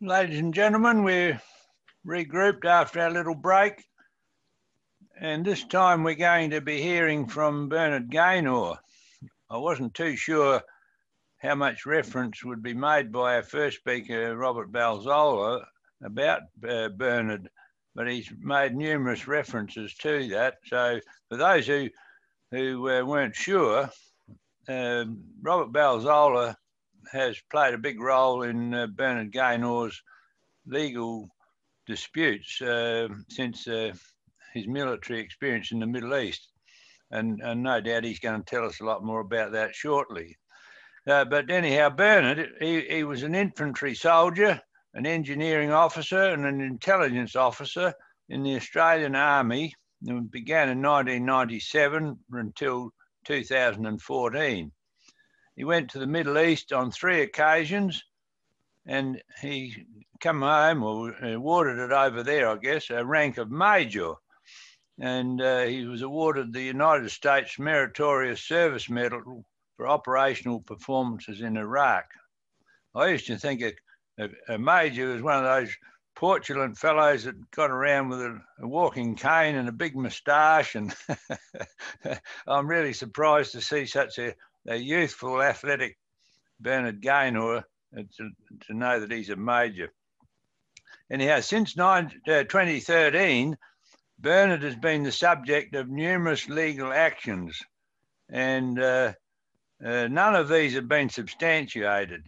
Ladies and gentlemen, we're regrouped after our little break, and this time we're going to be hearing from Bernard Gaynor. I wasn't too sure how much reference would be made by our first speaker, Robert Balzola, about Bernard, but he's made numerous references to that. So for those who weren't sure, Robert Balzola has played a big role in Bernard Gaynor's legal disputes since his military experience in the Middle East. And no doubt he's going to tell us a lot more about that shortly. But anyhow, Bernard, he was an infantry soldier, an engineering officer and an intelligence officer in the Australian Army. It began in 1997 until 2014. He went to the Middle East on 3 occasions, and he come home, or awarded it over there, I guess, a rank of major. And he was awarded the United States Meritorious Service Medal for operational performances in Iraq. I used to think a major was one of those portulent fellows that got around with a walking cane and a big moustache, and I'm really surprised to see such a youthful, athletic Bernard Gaynor to know that he's a major. Anyhow, since 2013, Bernard has been the subject of numerous legal actions, and none of these have been substantiated.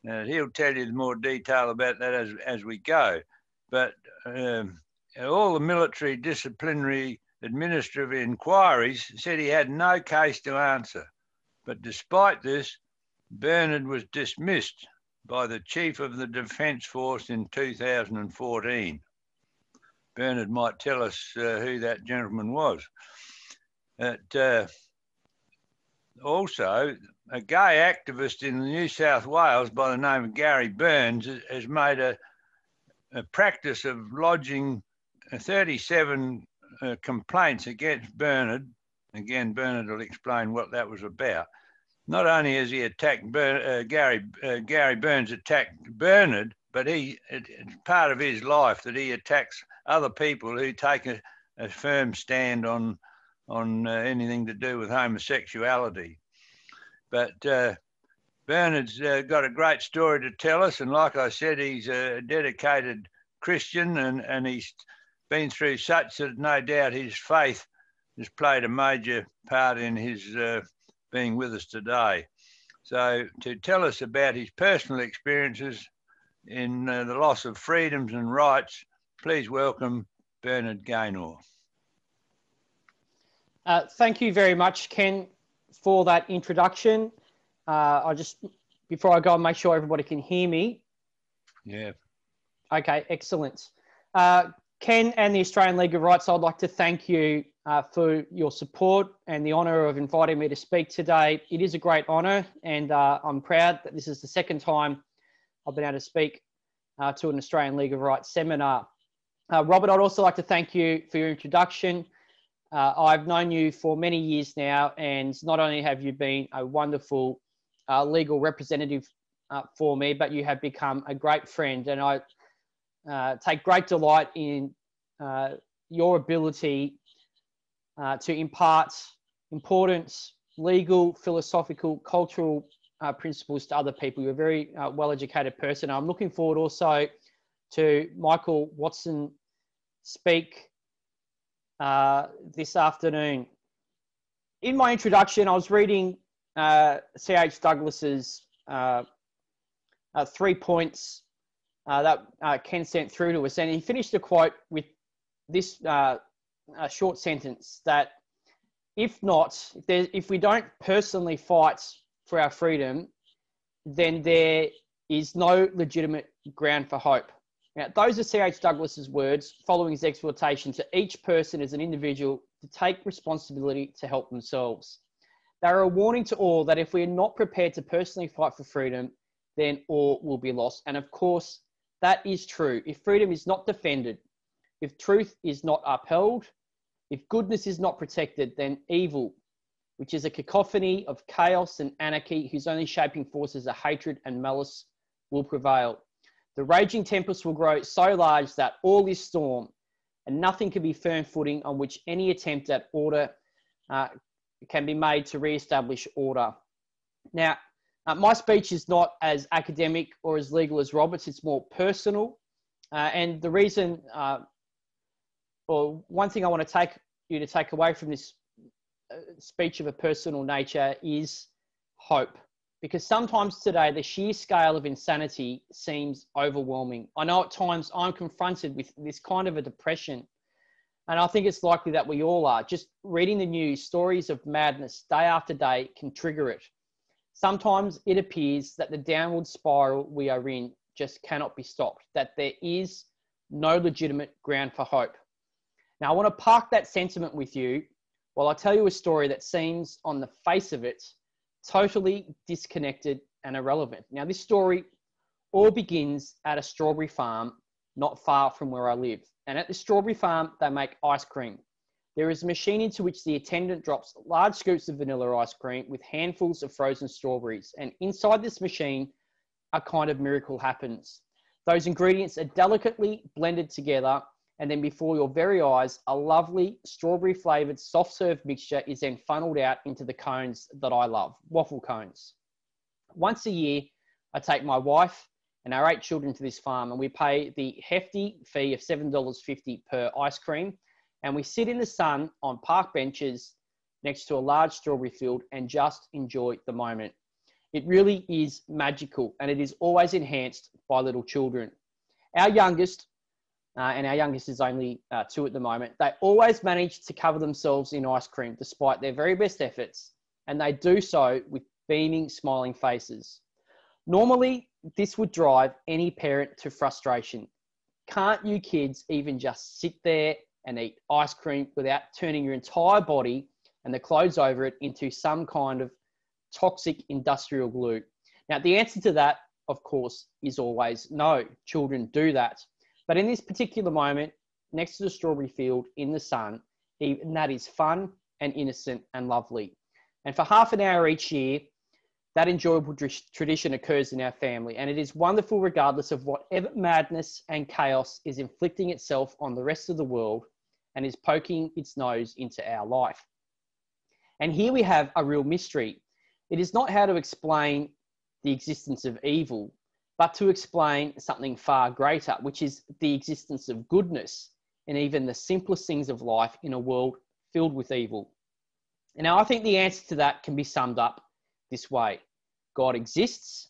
He'll tell you more detail about that as we go. But all the military disciplinary administrative inquiries said he had no case to answer. But despite this, Bernard was dismissed by the Chief of the Defence Force in 2014. Bernard might tell us who that gentleman was. Also, a gay activist in New South Wales by the name of Gary Burns has made a practice of lodging 37 complaints against Bernard. Again, Bernard will explain what that was about. Not only has he attacked Gary Burns attacked Bernard, but it's part of his life that he attacks other people who take a firm stand on anything to do with homosexuality. But Bernard's got a great story to tell us, and like I said, he's a dedicated Christian, and he's been through such that no doubt his faith has played a major part in his being with us today. So to tell us about his personal experiences in the loss of freedoms and rights, please welcome Bernard Gaynor. Thank you very much, Ken, for that introduction. Before I go, I'll make sure everybody can hear me. Yeah. Okay, excellent. Ken and the Australian League of Rights, I'd like to thank you for your support and the honour of inviting me to speak today. It is a great honour, and I'm proud that this is the second time I've been able to speak to an Australian League of Rights seminar. Robert, I'd also like to thank you for your introduction. I've known you for many years now, and not only have you been a wonderful legal representative for me, but you have become a great friend, and I take great delight in your ability to impart important legal, philosophical, cultural principles to other people. You're a very well-educated person. I'm looking forward also to Michael Watson speak this afternoon. In my introduction, I was reading C.H. Douglas's 3 points that Ken sent through to us, and he finished the quote with this short sentence that if we don't personally fight for our freedom, then there is no legitimate ground for hope. Now, those are C.H. Douglas's words following his exhortation to each person as an individual to take responsibility to help themselves. They are a warning to all that if we are not prepared to personally fight for freedom, then all will be lost. And of course, that is true. If freedom is not defended, if truth is not upheld, if goodness is not protected, then evil, which is a cacophony of chaos and anarchy whose only shaping forces are hatred and malice, will prevail. The raging tempest will grow so large that all is storm, and nothing can be firm footing on which any attempt at order can be made to re-establish order. Now, my speech is not as academic or as legal as Robert's. It's more personal. And the reason, or one thing I want to take you to take away from this speech of a personal nature is hope. Because sometimes today, the sheer scale of insanity seems overwhelming. I know at times I'm confronted with this kind of a depression. And I think it's likely that we all are. Just reading the news, stories of madness day after day can trigger it. Sometimes it appears that the downward spiral we are in just cannot be stopped, that there is no legitimate ground for hope. Now, I want to park that sentiment with you while I tell you a story that seems, on the face of it, totally disconnected and irrelevant. Now, this story all begins at a strawberry farm not far from where I live. And at the strawberry farm, they make ice cream. There is a machine into which the attendant drops large scoops of vanilla ice cream with handfuls of frozen strawberries. And inside this machine, a kind of miracle happens. Those ingredients are delicately blended together, and then before your very eyes, a lovely strawberry-flavoured soft serve mixture is then funneled out into the cones that I love, waffle cones. Once a year, I take my wife and our 8 children to this farm, and we pay the hefty fee of $7.50 per ice cream, and we sit in the sun on park benches next to a large strawberry field and just enjoy the moment. It really is magical, and it is always enhanced by little children. Our youngest, and our youngest is only 2 at the moment, they always manage to cover themselves in ice cream despite their very best efforts, and they do so with beaming, smiling faces. Normally, this would drive any parent to frustration. Can't you kids even just sit there and eat ice cream without turning your entire body and the clothes over it into some kind of toxic industrial glue? Now, the answer to that, of course, is always no. Children do that. But in this particular moment, next to the strawberry field in the sun, even that is fun and innocent and lovely. And for half an hour each year, that enjoyable tradition occurs in our family. And it is wonderful regardless of whatever madness and chaos is inflicting itself on the rest of the world and is poking its nose into our life. And here we have a real mystery. It is not how to explain the existence of evil, but to explain something far greater, which is the existence of goodness in even the simplest things of life in a world filled with evil. And now I think the answer to that can be summed up this way. God exists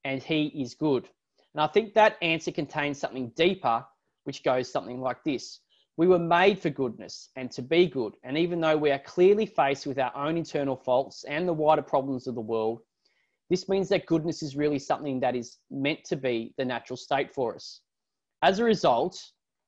and he is good. And I think that answer contains something deeper, which goes something like this. We were made for goodness and to be good. And even though we are clearly faced with our own internal faults and the wider problems of the world, this means that goodness is really something that is meant to be the natural state for us. As a result,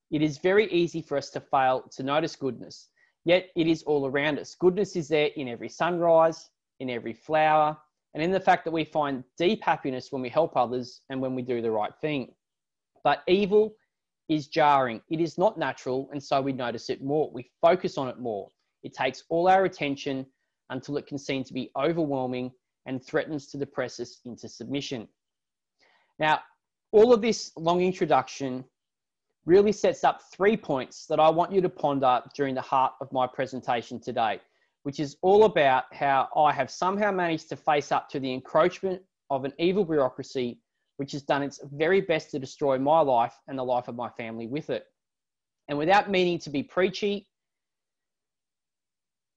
it is very easy for us to fail to notice goodness, yet it is all around us. Goodness is there in every sunrise, in every flower, and in the fact that we find deep happiness when we help others and when we do the right thing. But evil is jarring. It is not natural, and so we notice it more. We focus on it more. It takes all our attention until it can seem to be overwhelming and threatens to depress us into submission. Now, all of this long introduction really sets up 3 points that I want you to ponder during the heart of my presentation today, which is all about how I have somehow managed to face up to the encroachment of an evil bureaucracy, which has done its very best to destroy my life and the life of my family with it. And without meaning to be preachy,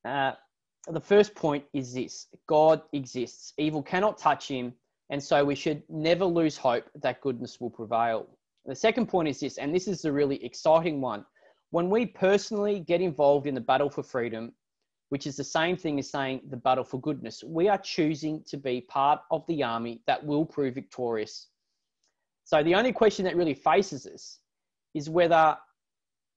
the first point is this: God exists. Evil cannot touch him, and so we should never lose hope that goodness will prevail. The second point is this, and this is the really exciting one. When we personally get involved in the battle for freedom, which is the same thing as saying the battle for goodness, we are choosing to be part of the army that will prove victorious. So the only question that really faces us is whether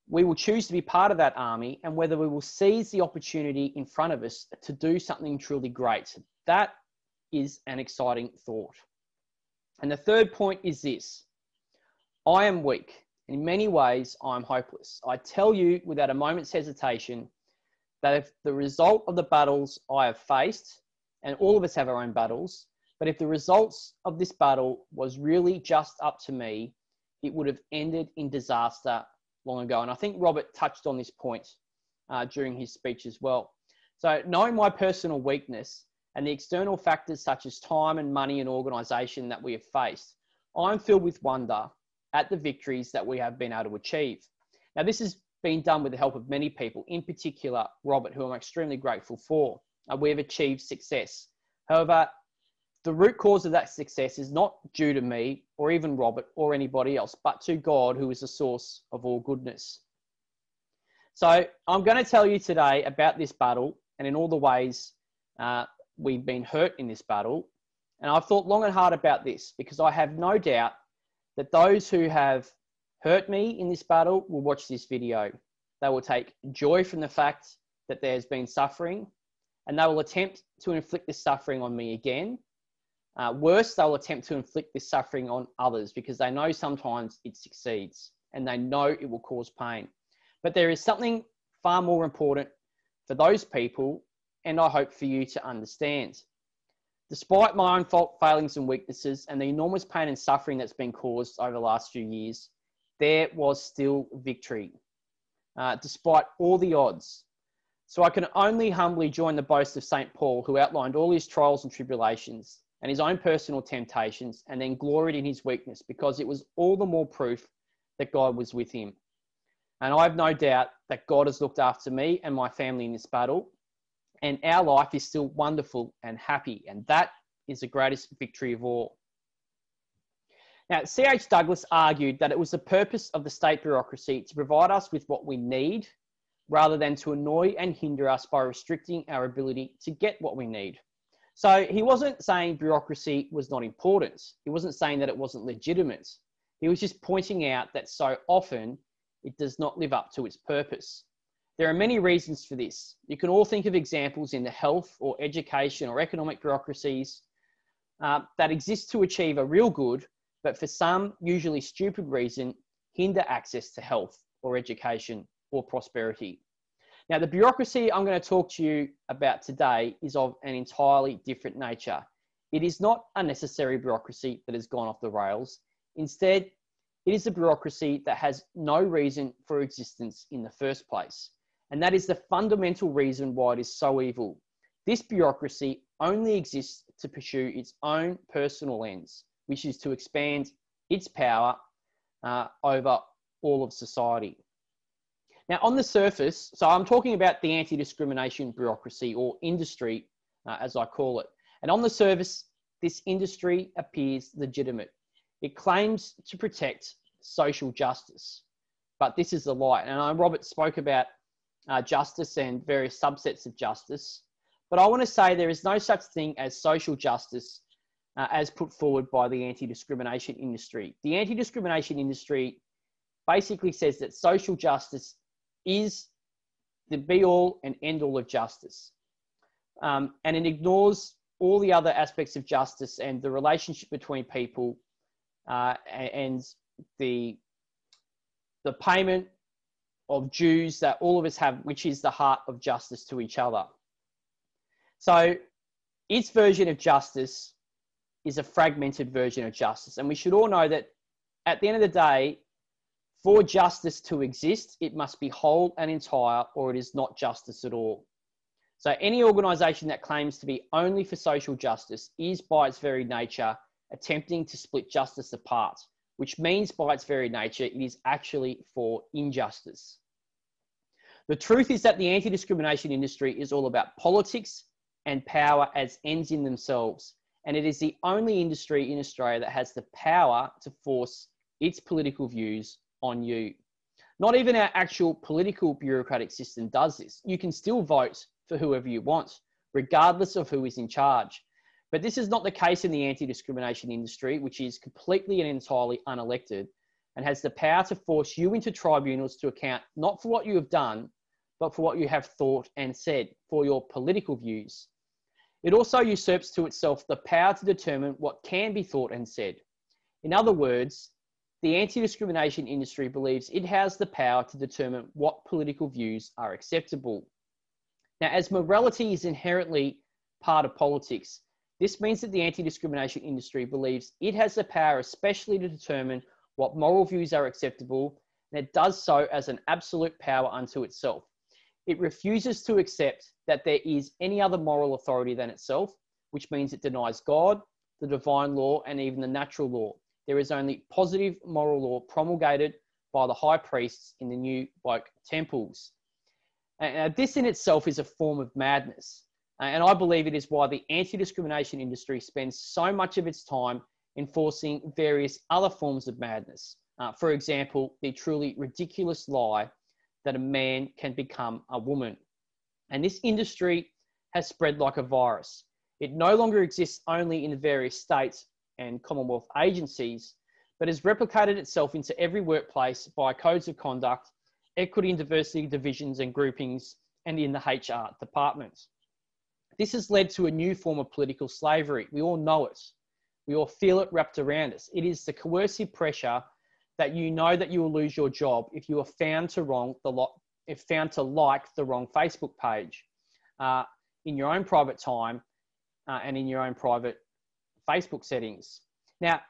we will choose to be part of that army and whether we will seize the opportunity in front of us to do something truly great. That is an exciting thought. And the third point is this: I am weak. In many ways, I'm hopeless. I tell you without a moment's hesitation that if the result of the battles I have faced, and all of us have our own battles, but if the results of this battle was really just up to me, it would have ended in disaster long ago. And I think Robert touched on this point during his speech as well. So knowing my personal weakness and the external factors such as time and money and organisation that we have faced, I'm filled with wonder at the victories that we have been able to achieve. Now, this has been done with the help of many people, in particular Robert, who I'm extremely grateful for. We have achieved success. However, the root cause of that success is not due to me or even Robert or anybody else, but to God, who is the source of all goodness. So I'm going to tell you today about this battle and in all the ways we've been hurt in this battle. And I've thought long and hard about this because I have no doubt that those who have hurt me in this battle will watch this video. They will take joy from the fact that there's been suffering, and they will attempt to inflict this suffering on me again. Worse, they'll attempt to inflict this suffering on others because they know sometimes it succeeds and they know it will cause pain. But there is something far more important for those people, and I hope for you to understand. Despite my own fault, failings and weaknesses and the enormous pain and suffering that's been caused over the last few years, there was still victory, despite all the odds. So I can only humbly join the boast of St. Paul, who outlined all his trials and tribulations and his own personal temptations, and then gloried in his weakness because it was all the more proof that God was with him. And I have no doubt that God has looked after me and my family in this battle, and our life is still wonderful and happy, and that is the greatest victory of all. Now, C.H. Douglas argued that it was the purpose of the state bureaucracy to provide us with what we need, rather than to annoy and hinder us by restricting our ability to get what we need. So he wasn't saying bureaucracy was not important. He wasn't saying that it wasn't legitimate. He was just pointing out that so often it does not live up to its purpose. There are many reasons for this. You can all think of examples in the health or education or economic bureaucracies that exist to achieve a real good, but for some usually stupid reason, hinder access to health or education or prosperity. Now, the bureaucracy I'm going to talk to you about today is of an entirely different nature. It is not unnecessary bureaucracy that has gone off the rails. Instead, it is a bureaucracy that has no reason for existence in the first place. And that is the fundamental reason why it is so evil. This bureaucracy only exists to pursue its own personal ends, which is to expand its power over all of society. Now, on the surface, so I'm talking about the anti-discrimination bureaucracy or industry, as I call it. And on the surface, this industry appears legitimate. It claims to protect social justice, but this is a lie. And Robert spoke about justice and various subsets of justice, but I want to say there is no such thing as social justice as put forward by the anti-discrimination industry. The anti-discrimination industry basically says that social justice is the be-all and end-all of justice. And it ignores all the other aspects of justice and the relationship between people and the payment of dues that all of us have, which is the heart of justice to each other. So its version of justice is a fragmented version of justice. And we should all know that at the end of the day, for justice to exist, it must be whole and entire, or it is not justice at all. So any organisation that claims to be only for social justice is by its very nature attempting to split justice apart, which means by its very nature, it is actually for injustice. The truth is that the anti-discrimination industry is all about politics and power as ends in themselves. And it is the only industry in Australia that has the power to force its political views on you. Not even our actual political bureaucratic system does this. You can still vote for whoever you want, regardless of who is in charge. But this is not the case in the anti-discrimination industry, which is completely and entirely unelected and has the power to force you into tribunals to account not for what you have done, but for what you have thought and said, for your political views. It also usurps to itself the power to determine what can be thought and said. In other words, the anti-discrimination industry believes it has the power to determine what political views are acceptable. Now, as morality is inherently part of politics, this means that the anti-discrimination industry believes it has the power especially to determine what moral views are acceptable, and it does so as an absolute power unto itself. It refuses to accept that there is any other moral authority than itself, which means it denies God, the divine law, and even the natural law. There is only positive moral law promulgated by the high priests in the new woke temples. And this in itself is a form of madness. And I believe it is why the anti-discrimination industry spends so much of its time enforcing various other forms of madness. For example, the truly ridiculous lie that a man can become a woman. And this industry has spread like a virus. It no longer exists only in the various states and Commonwealth agencies, but has replicated itself into every workplace by codes of conduct, equity and diversity divisions and groupings, and in the HR departments. This has led to a new form of political slavery. We all know it. We all feel it wrapped around us. It is the coercive pressure that you know that you will lose your job if you are found to like the wrong Facebook page in your own private time and in your own private Facebook settings. Now,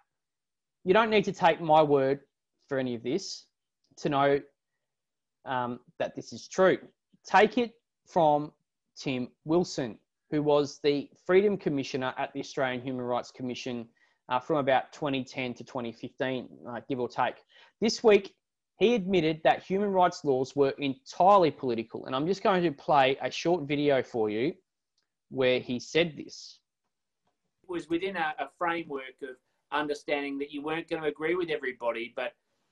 you don't need to take my word for any of this to know that this is true. Take it from Tim Wilson, who was the Freedom Commissioner at the Australian Human Rights Commission from about 2010 to 2015, give or take. This week, he admitted that human rights laws were entirely political. And I'm just going to play a short video for you where he said this. It was within a framework of understanding that you weren't going to agree with everybody, but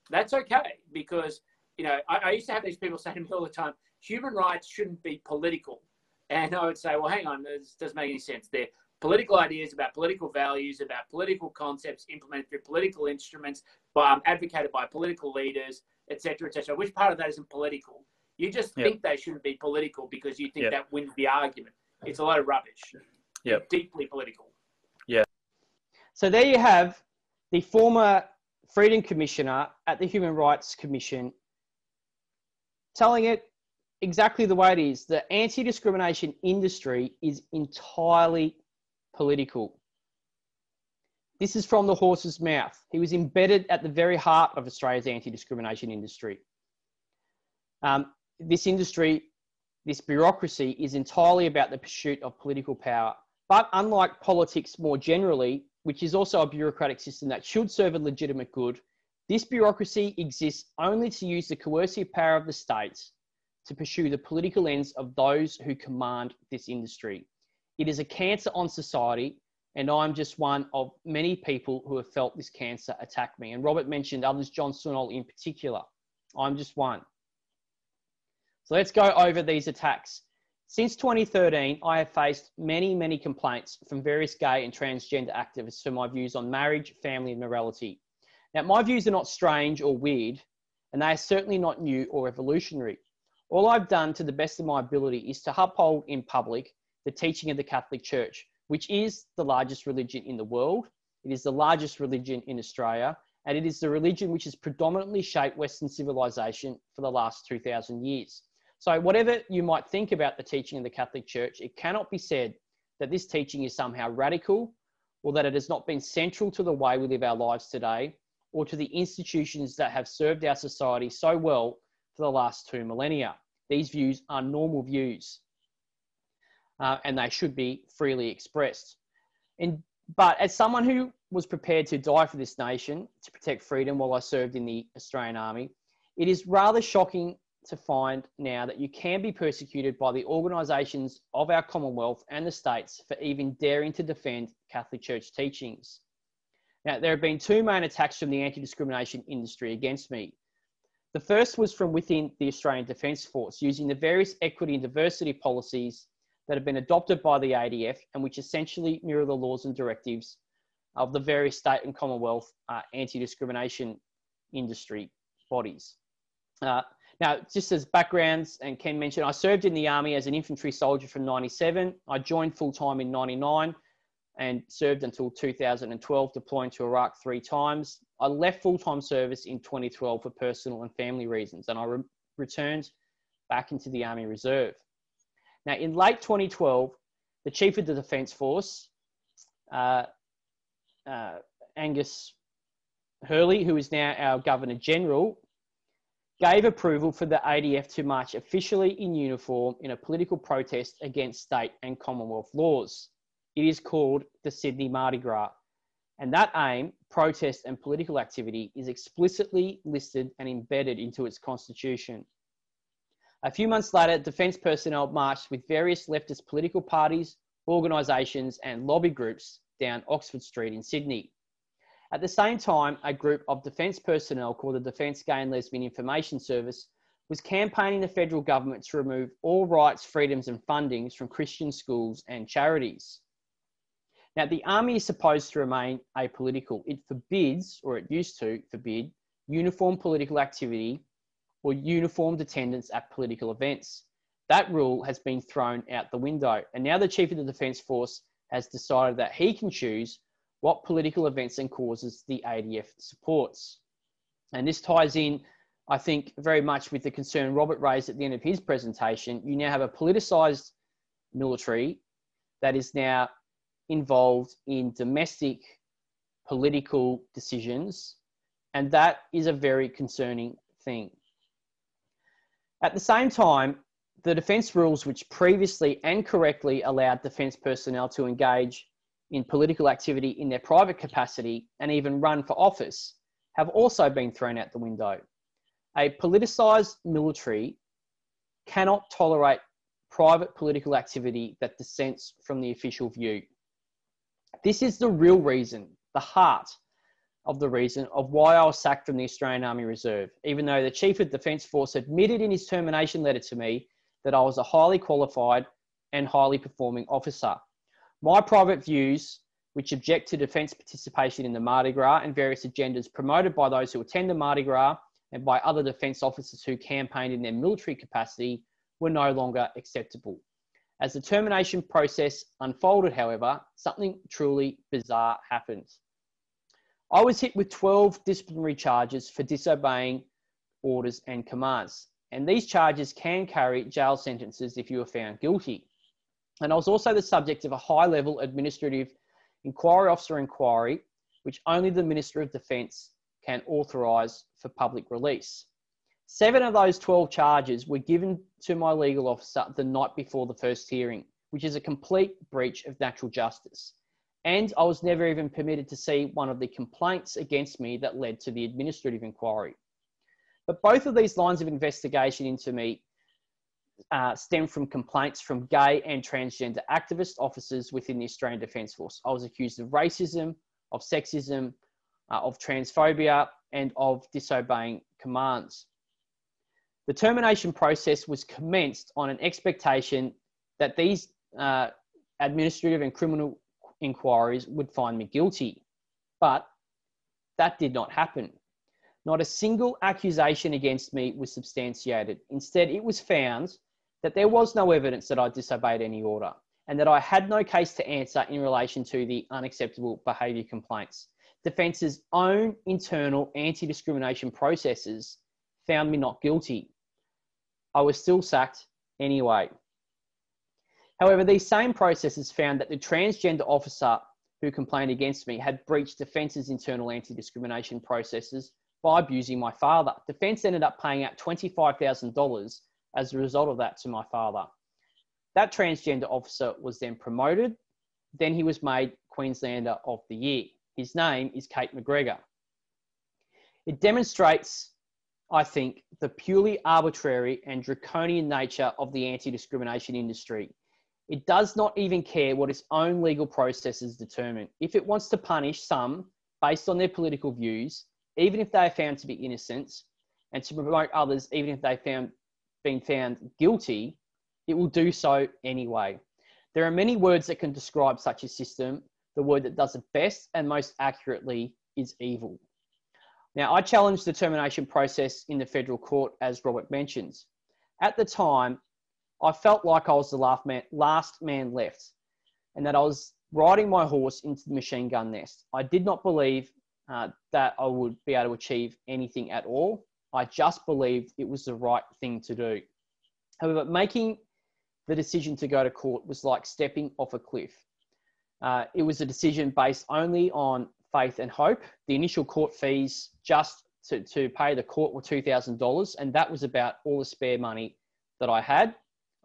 that's okay because, you know, I used to have these people say to me all the time, human rights shouldn't be political. And I would say, well, hang on, this doesn't make any sense. They're political ideas about political values, about political concepts implemented through political instruments, advocated by political leaders, et cetera, et cetera. Which part of that isn't political? You just think they shouldn't be political because you think that wins the argument. It's a lot of rubbish. It's deeply political. Yeah. So there you have the former Freedom Commissioner at the Human Rights Commission telling it exactly the way it is. The anti-discrimination industry is entirely political. This is from the horse's mouth. He was embedded at the very heart of Australia's anti-discrimination industry. This industry, this bureaucracy, is entirely about the pursuit of political power. But unlike politics more generally, which is also a bureaucratic system that should serve a legitimate good, this bureaucracy exists only to use the coercive power of the states to pursue the political ends of those who command this industry. It is a cancer on society, and I'm just one of many people who have felt this cancer attack me. And Robert mentioned others, John Sunol in particular. I'm just one. So let's go over these attacks. Since 2013, I have faced many, many complaints from various gay and transgender activists for my views on marriage, family, and morality. Now, my views are not strange or weird, and they are certainly not new or revolutionary. All I've done to the best of my ability is to uphold in public the teaching of the Catholic Church, which is the largest religion in the world. It is the largest religion in Australia, and it is the religion which has predominantly shaped Western civilization for the last 2,000 years. So whatever you might think about the teaching of the Catholic Church, it cannot be said that this teaching is somehow radical or that it has not been central to the way we live our lives today or to the institutions that have served our society so well for the last 2 millennia. These views are normal views and they should be freely expressed. But as someone who was prepared to die for this nation to protect freedom while I served in the Australian Army, it is rather shocking to find now that you can be persecuted by the organisations of our Commonwealth and the states for even daring to defend Catholic Church teachings. Now, there have been 2 main attacks from the anti-discrimination industry against me. The first was from within the Australian Defence Force, using the various equity and diversity policies that have been adopted by the ADF and which essentially mirror the laws and directives of the various state and Commonwealth anti-discrimination industry bodies. Now, just as backgrounds, and Ken mentioned, I served in the Army as an infantry soldier from 97. I joined full-time in 99 and served until 2012, deploying to Iraq 3 times. I left full-time service in 2012 for personal and family reasons, and I returned back into the Army Reserve. Now, in late 2012, the Chief of the Defence Force, Angus Hurley, who is now our Governor General, gave approval for the ADF to march officially in uniform in a political protest against state and Commonwealth laws. It is called the Sydney Mardi Gras, and that aim, protest and political activity is explicitly listed and embedded into its constitution. A few months later, defence personnel marched with various leftist political parties, organisations and lobby groups down Oxford Street in Sydney. At the same time, a group of defence personnel called the Defence Gay and Lesbian Information Service was campaigning the federal government to remove all rights, freedoms and fundings from Christian schools and charities. Now, the army is supposed to remain apolitical. It forbids, or it used to forbid, uniform political activity or uniformed attendance at political events. That rule has been thrown out the window, and now the Chief of the Defence Force has decided that he can choose what political events and causes the ADF supports. And this ties in, I think, very much with the concern Robert raised at the end of his presentation. You now have a politicised military that is now involved in domestic political decisions, and that is a very concerning thing. At the same time, the defence rules, which previously and correctly allowed defence personnel to engage in political activity in their private capacity and even run for office, have also been thrown out the window. A politicised military cannot tolerate private political activity that dissents from the official view. This is the real reason, the heart of the reason of why I was sacked from the Australian Army Reserve, even though the Chief of Defence Force admitted in his termination letter to me that I was a highly qualified and highly performing officer. My private views, which object to defence participation in the Mardi Gras and various agendas promoted by those who attend the Mardi Gras and by other defence officers who campaigned in their military capacity, were no longer acceptable. As the termination process unfolded, however, something truly bizarre happened. I was hit with 12 disciplinary charges for disobeying orders and commands, and these charges can carry jail sentences if you are found guilty. And I was also the subject of a high-level administrative inquiry officer inquiry, which only the Minister of Defence can authorise for public release. 7 of those 12 charges were given to my legal officer the night before the first hearing, which is a complete breach of natural justice. And I was never even permitted to see one of the complaints against me that led to the administrative inquiry. But both of these lines of investigation into me stem from complaints from gay and transgender activist officers within the Australian Defence Force. I was accused of racism, of sexism, of transphobia, and of disobeying commands. The termination process was commenced on an expectation that these administrative and criminal inquiries would find me guilty, but that did not happen. Not a single accusation against me was substantiated. Instead, it was found that there was no evidence that I disobeyed any order and that I had no case to answer in relation to the unacceptable behaviour complaints. Defence's own internal anti-discrimination processes found me not guilty. I was still sacked anyway. However, these same processes found that the transgender officer who complained against me had breached Defence's internal anti-discrimination processes by abusing my father. Defence ended up paying out $25,000 as a result of that to my father. That transgender officer was then promoted. Then he was made Queenslander of the Year. His name is Kate McGregor. It demonstrates, I think, the purely arbitrary and draconian nature of the anti-discrimination industry. It does not even care what its own legal processes determine. If it wants to punish some based on their political views, even if they are found to be innocent, and to promote others, even if they've been found guilty, it will do so anyway. There are many words that can describe such a system. The word that does it best and most accurately is evil. Now, I challenged the termination process in the federal court, as Robert mentions. At the time, I felt like I was the last man left, and that I was riding my horse into the machine gun nest. I did not believe that I would be able to achieve anything at all. I just believed it was the right thing to do. However, making the decision to go to court was like stepping off a cliff. It was a decision based only on faith and hope. The initial court fees just to pay the court were $2,000, and that was about all the spare money that I had.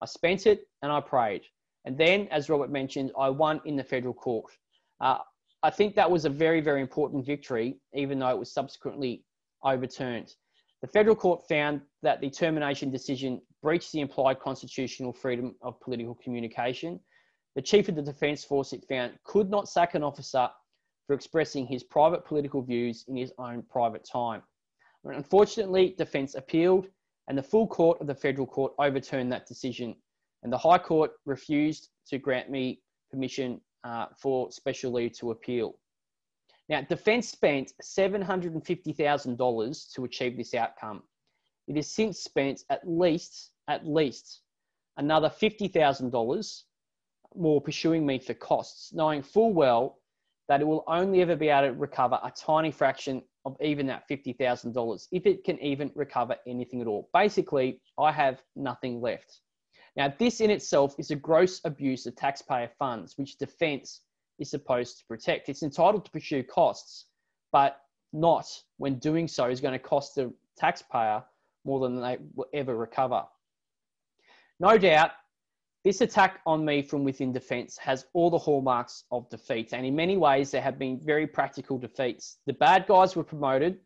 I spent it and I prayed. And then, as Robert mentioned, I won in the federal court. I think that was a very, very important victory, even though it was subsequently overturned. The federal court found that the termination decision breached the implied constitutional freedom of political communication. The chief of the Defence Force, it found, could not sack an officer for expressing his private political views in his own private time. Unfortunately, Defence appealed, and the full court of the federal court overturned that decision, and the High Court refused to grant me permission for special leave to appeal. Now, Defence spent $750,000 to achieve this outcome. It has since spent at least another $50,000 more pursuing me for costs, knowing full well that it will only ever be able to recover a tiny fraction of even that $50,000, if it can even recover anything at all. Basically, I have nothing left. Now, this in itself is a gross abuse of taxpayer funds, which Defence is supposed to protect. It's entitled to pursue costs, but not when doing so is going to cost the taxpayer more than they will ever recover. No doubt, this attack on me from within Defence has all the hallmarks of defeat, and in many ways there have been very practical defeats. The bad guys were promoted,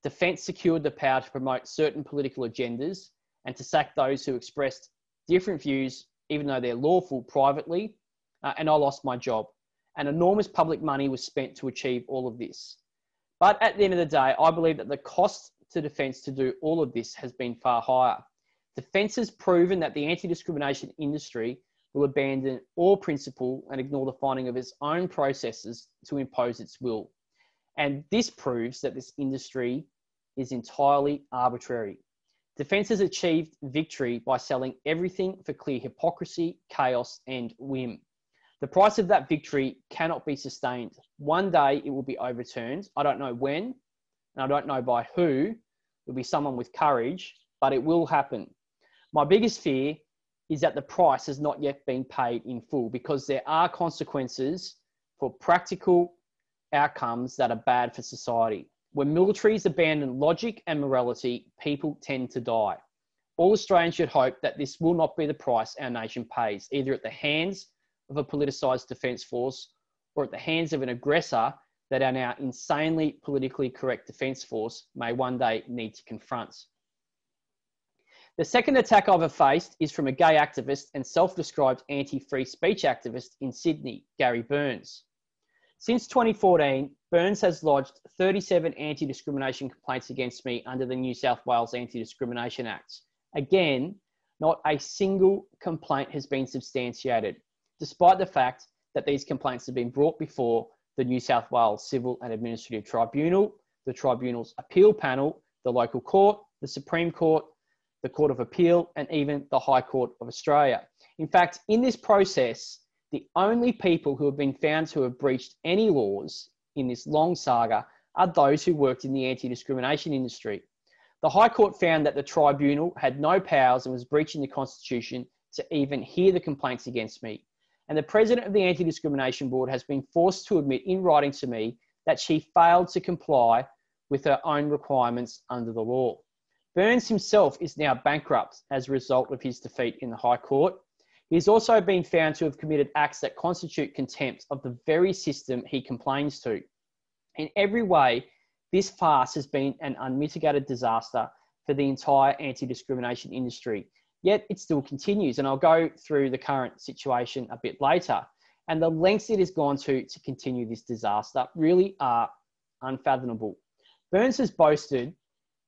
Defence secured the power to promote certain political agendas and to sack those who expressed different views, even though they're lawful, privately, and I lost my job. And enormous public money was spent to achieve all of this. But at the end of the day, I believe that the cost to Defence to do all of this has been far higher. Defence has proven that the anti-discrimination industry will abandon all principle and ignore the finding of its own processes to impose its will. And this proves that this industry is entirely arbitrary. Defence has achieved victory by selling everything for clear hypocrisy, chaos, and whim. The price of that victory cannot be sustained. One day it will be overturned. I don't know when, and I don't know by who. It will be someone with courage, but it will happen. My biggest fear is that the price has not yet been paid in full, because there are consequences for practical outcomes that are bad for society. When militaries abandon logic and morality, people tend to die. All Australians should hope that this will not be the price our nation pays, either at the hands of a politicised defence force or at the hands of an aggressor that our now insanely politically correct defence force may one day need to confront. The second attack I've faced is from a gay activist and self-described anti-free speech activist in Sydney, Gary Burns. Since 2014, Burns has lodged 37 anti-discrimination complaints against me under the New South Wales Anti-Discrimination Act. Again, not a single complaint has been substantiated, despite the fact that these complaints have been brought before the New South Wales Civil and Administrative Tribunal, the Tribunal's Appeal Panel, the local court, the Supreme Court, the Court of Appeal, and even the High Court of Australia. In fact, in this process, the only people who have been found to have breached any laws in this long saga are those who worked in the anti-discrimination industry. The High Court found that the Tribunal had no powers and was breaching the Constitution to even hear the complaints against me. And the President of the Anti-Discrimination Board has been forced to admit in writing to me that she failed to comply with her own requirements under the law. Burns himself is now bankrupt as a result of his defeat in the High Court. He has also been found to have committed acts that constitute contempt of the very system he complains to. In every way, this farce has been an unmitigated disaster for the entire anti-discrimination industry. Yet it still continues, and I'll go through the current situation a bit later. And the lengths it has gone to continue this disaster really are unfathomable. Burns has boasted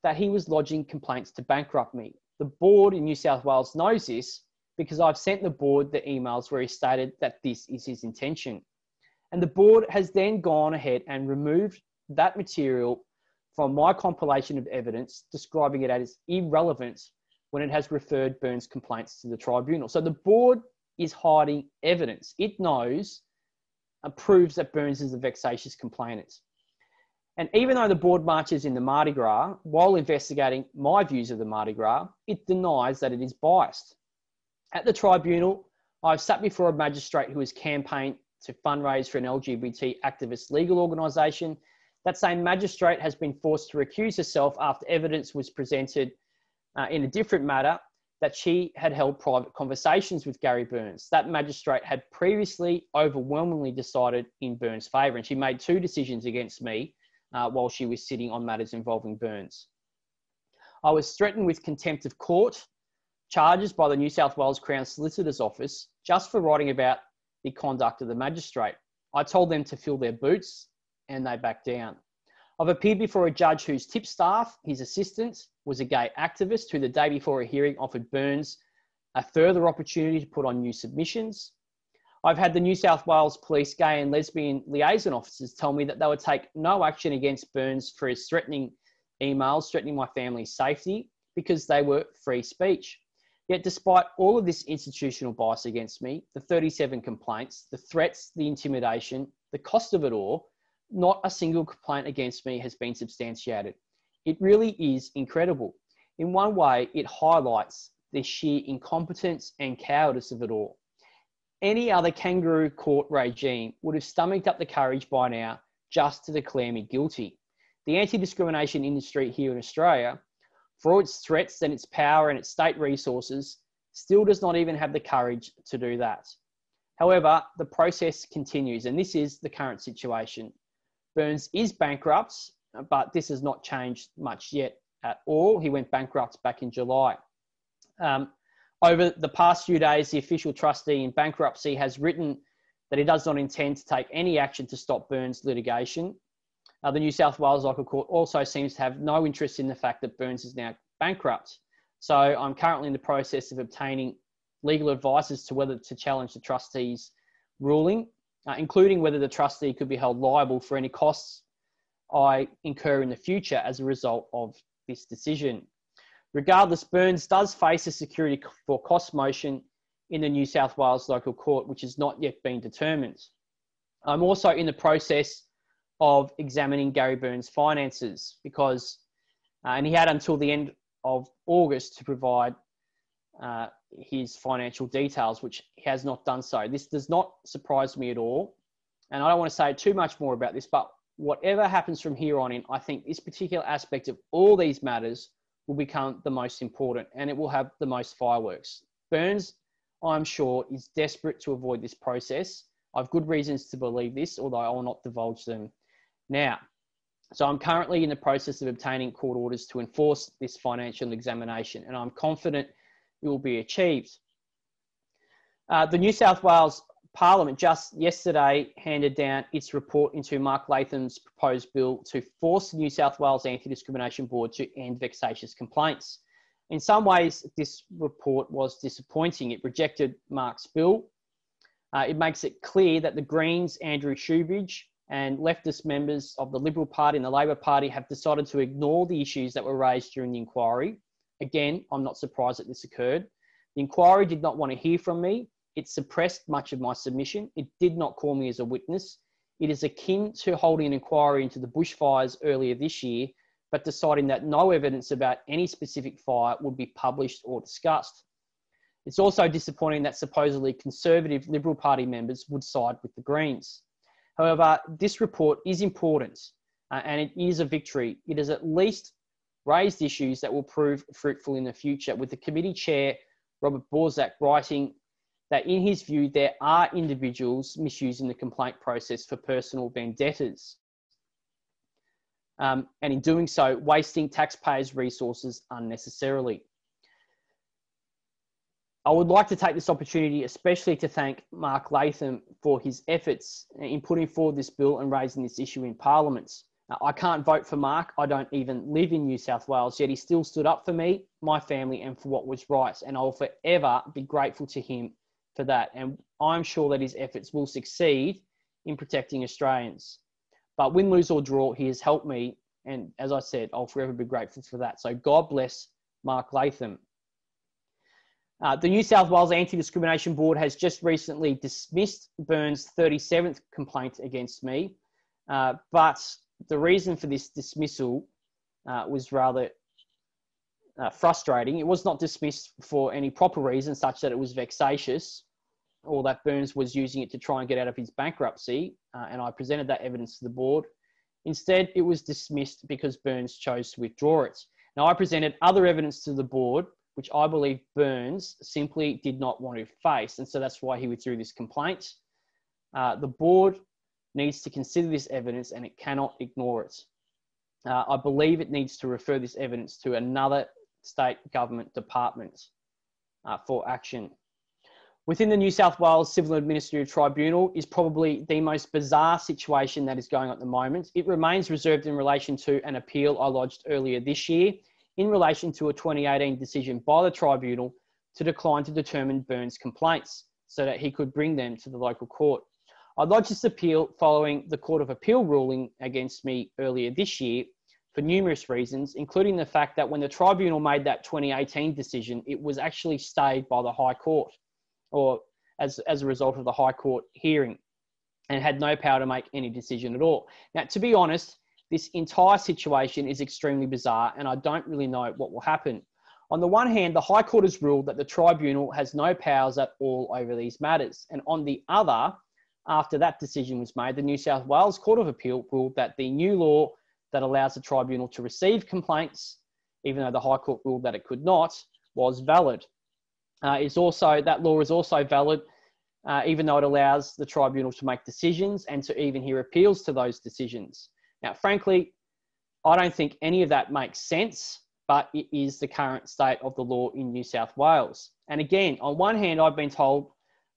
that he was lodging complaints to bankrupt me. The board in New South Wales knows this because I've sent the board the emails where he stated that this is his intention. And the board has then gone ahead and removed that material from my compilation of evidence, describing it as irrelevant when it has referred Burns' complaints to the tribunal. So the board is hiding evidence. It knows and proves that Burns is a vexatious complainant. And even though the board marches in the Mardi Gras, while investigating my views of the Mardi Gras, it denies that it is biased. At the tribunal, I've sat before a magistrate who has campaigned to fundraise for an LGBT activist legal organisation. That same magistrate has been forced to recuse herself after evidence was presented in a different matter that she had held private conversations with Gary Burns. That magistrate had previously overwhelmingly decided in Burns' favour, and she made 2 decisions against me while she was sitting on matters involving Burns. I was threatened with contempt of court charges by the New South Wales Crown Solicitor's Office just for writing about the conduct of the magistrate. I told them to fill their boots and they backed down. I've appeared before a judge whose tipstaff, his assistant, was a gay activist who the day before a hearing offered Burns a further opportunity to put on new submissions. I've had the New South Wales Police Gay and Lesbian Liaison Officers tell me that they would take no action against Burns for his threatening emails, threatening my family's safety, because they were free speech. Yet despite all of this institutional bias against me, the 37 complaints, the threats, the intimidation, the cost of it all, not a single complaint against me has been substantiated. It really is incredible. In one way, it highlights the sheer incompetence and cowardice of it all. Any other kangaroo court regime would have stomached up the courage by now just to declare me guilty. The anti-discrimination industry here in Australia, for all its threats and its power and its state resources, still does not even have the courage to do that. However, the process continues, and this is the current situation. Burns is bankrupt, but this has not changed much yet at all. He went bankrupt back in July. Over the past few days, the official trustee in bankruptcy has written that he does not intend to take any action to stop Burns' litigation. The New South Wales Local Court also seems to have no interest in the fact that Burns is now bankrupt. So I'm currently in the process of obtaining legal advice as to whether to challenge the trustee's ruling, including whether the trustee could be held liable for any costs I incur in the future as a result of this decision. Regardless, Burns does face a security for cost motion in the New South Wales Local Court, which has not yet been determined. I'm also in the process of examining Gary Burns' finances because, and he had until the end of August to provide his financial details, which he has not done so. This does not surprise me at all. And I don't want to say too much more about this, but whatever happens from here on in, I think this particular aspect of all these matters will become the most important and it will have the most fireworks. Burns, I'm sure, is desperate to avoid this process. I have good reasons to believe this, although I will not divulge them now. So I'm currently in the process of obtaining court orders to enforce this financial examination, and I'm confident it will be achieved. The New South Wales Parliament just yesterday handed down its report into Mark Latham's proposed bill to force the New South Wales Anti-Discrimination Board to end vexatious complaints. In some ways, this report was disappointing. It rejected Mark's bill. It makes it clear that the Greens, Andrew Shoebridge, and leftist members of the Liberal Party and the Labor Party have decided to ignore the issues that were raised during the inquiry. Again, I'm not surprised that this occurred. The inquiry did not want to hear from me. It suppressed much of my submission. It did not call me as a witness. It is akin to holding an inquiry into the bushfires earlier this year, but deciding that no evidence about any specific fire would be published or discussed. It's also disappointing that supposedly conservative Liberal Party members would side with the Greens. However, this report is important and it is a victory. It has at least raised issues that will prove fruitful in the future, with the committee chair, Robert Borzak, writing that in his view, there are individuals misusing the complaint process for personal vendettas. And in doing so, wasting taxpayers' resources unnecessarily. I would like to take this opportunity especially to thank Mark Latham for his efforts in putting forward this bill and raising this issue in Parliament. Now, I can't vote for Mark. I don't even live in New South Wales, yet he still stood up for me, my family, and for what was right. And I will forever be grateful to him for that. And I'm sure that his efforts will succeed in protecting Australians. But win, lose or draw, he has helped me. And as I said, I'll forever be grateful for that. So God bless Mark Latham. The New South Wales Anti-Discrimination Board has just recently dismissed Burns' 37th complaint against me. But the reason for this dismissal was rather frustrating. It was not dismissed for any proper reason, such that it was vexatious. or that Burns was using it to try and get out of his bankruptcy, and I presented that evidence to the board. Instead, it was dismissed because Burns chose to withdraw it. Now, I presented other evidence to the board, which I believe Burns simply did not want to face, and so that's why he withdrew this complaint. The board needs to consider this evidence and it cannot ignore it. I believe it needs to refer this evidence to another state government department for action. Within the New South Wales Civil Administrative Tribunal is probably the most bizarre situation that is going on at the moment. It remains reserved in relation to an appeal I lodged earlier this year in relation to a 2018 decision by the tribunal to decline to determine Burns' complaints so that he could bring them to the local court. I lodged this appeal following the Court of Appeal ruling against me earlier this year for numerous reasons, including the fact that when the tribunal made that 2018 decision, it was actually stayed by the High Court, or as a result of the High Court hearing, and had no power to make any decision at all. Now, to be honest, this entire situation is extremely bizarre, and I don't really know what will happen. On the one hand, the High Court has ruled that the tribunal has no powers at all over these matters. And on the other, after that decision was made, the New South Wales Court of Appeal ruled that the new law that allows the tribunal to receive complaints, even though the High Court ruled that it could not, was valid. That law is also valid, even though it allows the tribunal to make decisions and to even hear appeals to those decisions. Now, frankly, I don't think any of that makes sense, but it is the current state of the law in New South Wales. And again, on one hand, I've been told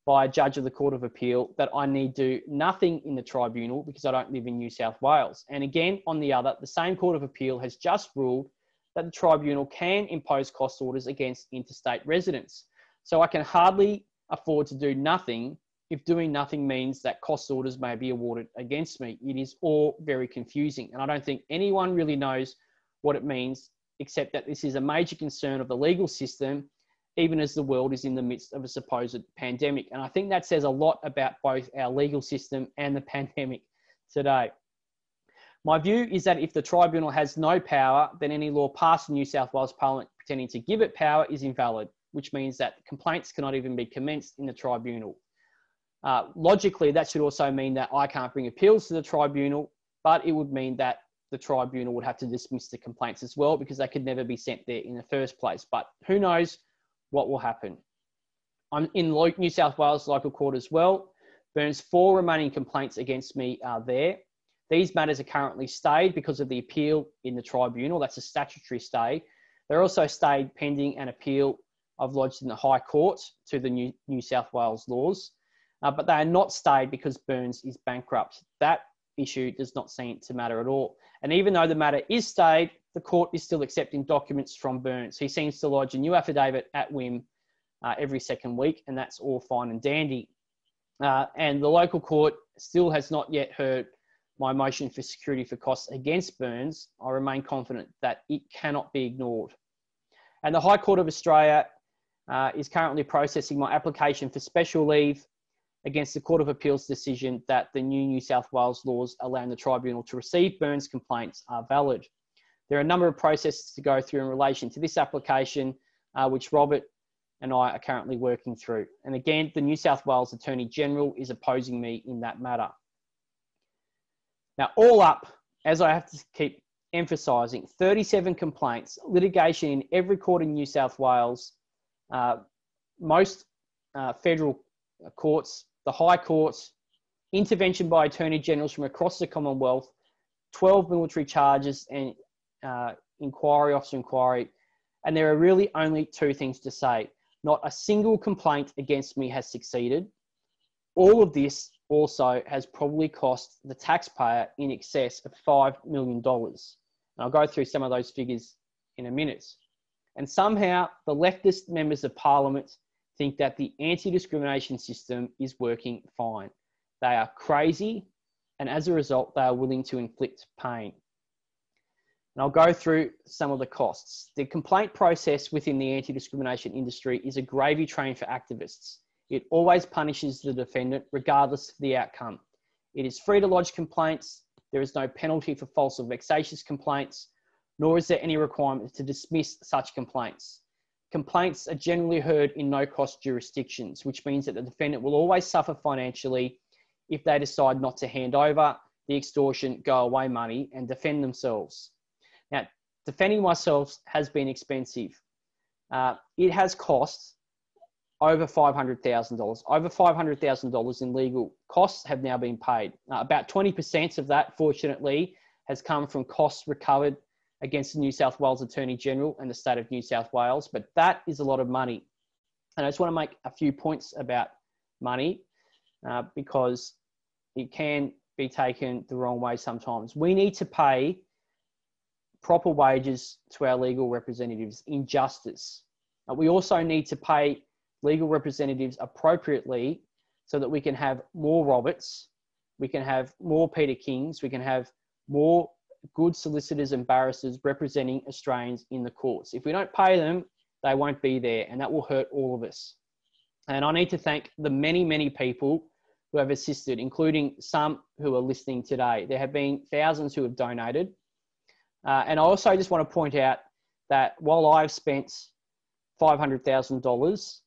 by a judge of the Court of Appeal that I need do nothing in the tribunal because I don't live in New South Wales. And again, on the other, the same Court of Appeal has just ruled that the tribunal can impose cost orders against interstate residents. So I can hardly afford to do nothing if doing nothing means that cost orders may be awarded against me. It is all very confusing. And I don't think anyone really knows what it means, except that this is a major concern of the legal system, even as the world is in the midst of a supposed pandemic. And I think that says a lot about both our legal system and the pandemic today. My view is that if the tribunal has no power, then any law passed in New South Wales Parliament pretending to give it power is invalid, which means that complaints cannot even be commenced in the tribunal. Logically, that should also mean that I can't bring appeals to the tribunal, but it would mean that the tribunal would have to dismiss the complaints as well because they could never be sent there in the first place. But who knows what will happen. I'm in New South Wales local court as well. Burns' 4 remaining complaints against me are there. These matters are currently stayed because of the appeal in the tribunal. That's a statutory stay. They're also stayed pending an appeal I've lodged in the High Court to the New South Wales laws, but they are not stayed because Burns is bankrupt. That issue does not seem to matter at all. And even though the matter is stayed, the court is still accepting documents from Burns. He seems to lodge a new affidavit at whim every second week, and that's all fine and dandy. And the local court still has not yet heard my motion for security for costs against Burns. I remain confident that it cannot be ignored. And the High Court of Australia is currently processing my application for special leave against the Court of Appeal's decision that the New South Wales laws allowing the tribunal to receive Burns' complaints are valid. There are a number of processes to go through in relation to this application, which Robert and I are currently working through. And again, the New South Wales Attorney General is opposing me in that matter. Now, all up, as I have to keep emphasising, 37 complaints, litigation in every court in New South Wales, most federal courts, the High Courts, intervention by Attorney Generals from across the Commonwealth, 12 military charges and inquiry, officer inquiry. And there are really only 2 things to say. Not a single complaint against me has succeeded. All of this also has probably cost the taxpayer in excess of $5 million. And I'll go through some of those figures in a minute. And somehow the leftist members of Parliament think that the anti-discrimination system is working fine. They are crazy, and as a result, they are willing to inflict pain. And I'll go through some of the costs. The complaint process within the anti-discrimination industry is a gravy train for activists. It always punishes the defendant regardless of the outcome. It is free to lodge complaints. There is no penalty for false or vexatious complaints, nor is there any requirement to dismiss such complaints. complaints are generally heard in no-cost jurisdictions, which means that the defendant will always suffer financially if they decide not to hand over the extortion, go away money and defend themselves. Now, defending myself has been expensive. It has cost over $500,000. Over $500,000 in legal costs have now been paid. About 20% of that, fortunately, has come from costs recovered against the New South Wales Attorney General and the state of New South Wales, but that is a lot of money. And I just want to make a few points about money because it can be taken the wrong way sometimes. We need to pay proper wages to our legal representatives in justice. We also need to pay legal representatives appropriately so that we can have more Roberts, we can have more Peter Kings, we can have more good solicitors and barristers representing Australians in the courts. If we don't pay them, they won't be there, and that will hurt all of us. And I need to thank the many, many people who have assisted, including some who are listening today. There have been thousands who have donated. And I also just want to point out that while I've spent $500,000,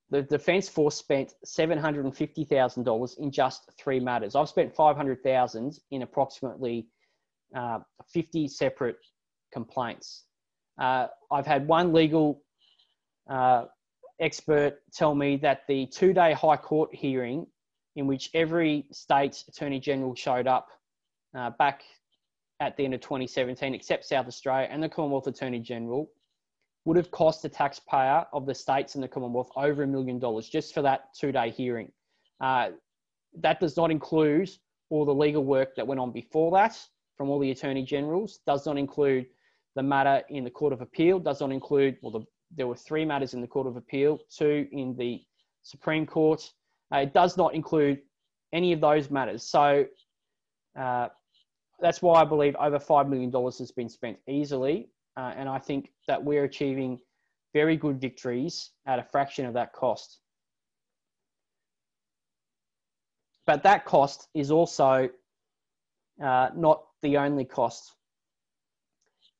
the Defence Force spent $750,000 in just 3 matters. I've spent $500,000 in approximately 50 separate complaints. I've had one legal expert tell me that the 2-day High Court hearing in which every state Attorney General showed up back at the end of 2017, except South Australia and the Commonwealth Attorney General, would have cost the taxpayer of the states and the Commonwealth over $1 million just for that 2-day hearing. That does not include all the legal work that went on before that from all the Attorney Generals, does not include the matter in the Court of Appeal, does not include, well, there were 3 matters in the Court of Appeal, 2 in the Supreme Court. It does not include any of those matters. So that's why I believe over $5 million has been spent easily. And I think that we're achieving very good victories at a fraction of that cost. But that cost is also not the only cost.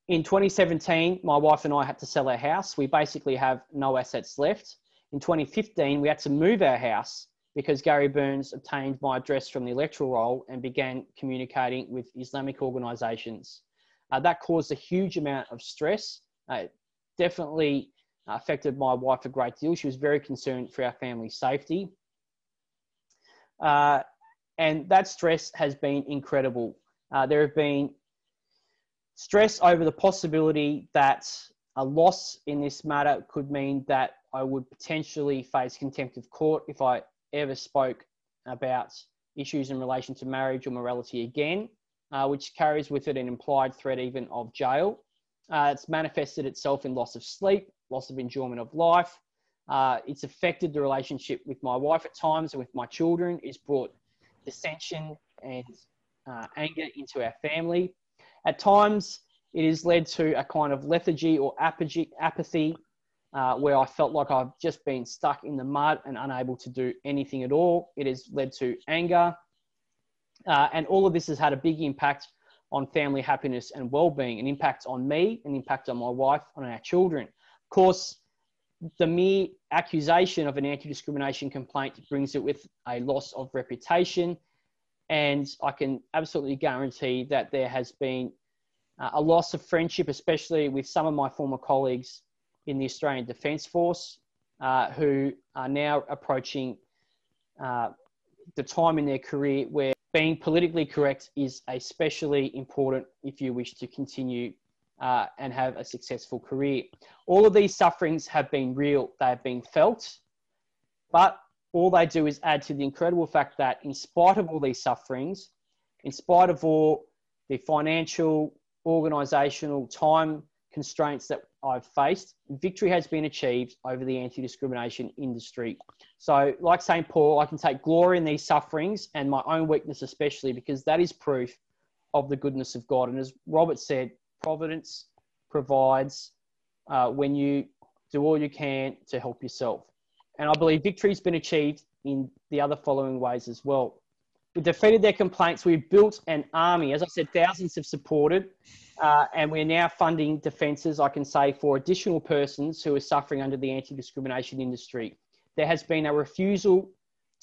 In 2017, my wife and I had to sell our house. We basically have no assets left. In 2015, we had to move our house because Gary Burns obtained my address from the electoral roll and began communicating with Islamic organisations. That caused a huge amount of stress. It definitely affected my wife a great deal. She was very concerned for our family's safety. And that stress has been incredible. There have been stress over the possibility that a loss in this matter could mean that I would potentially face contempt of court if I ever spoke about issues in relation to marriage or morality again, which carries with it an implied threat even of jail. It's manifested itself in loss of sleep, loss of enjoyment of life. It's affected the relationship with my wife at times and with my children. It's brought dissension and anger into our family. At times, it has led to a kind of lethargy or apathy where I felt like I've just been stuck in the mud and unable to do anything at all. It has led to anger. And all of this has had a big impact on family happiness and well-being, an impact on me, an impact on my wife, on our children. Of course, the mere accusation of an anti-discrimination complaint brings it with a loss of reputation. And I can absolutely guarantee that there has been a loss of friendship, especially with some of my former colleagues in the Australian Defence Force, who are now approaching the time in their career where being politically correct is especially important if you wish to continue and have a successful career. All of these sufferings have been real, they have been felt, but all they do is add to the incredible fact that in spite of all these sufferings, in spite of all the financial, organisational, time constraints that I've faced, victory has been achieved over the anti-discrimination industry. So like St. Paul, I can take glory in these sufferings and my own weakness especially, because that is proof of the goodness of God. And as Robert said, providence provides when you do all you can to help yourself. And I believe victory has been achieved in the other following ways as well. We defeated their complaints. We built an army. As I said, thousands have supported, and we're now funding defences, I can say, for additional persons who are suffering under the anti-discrimination industry. There has been a refusal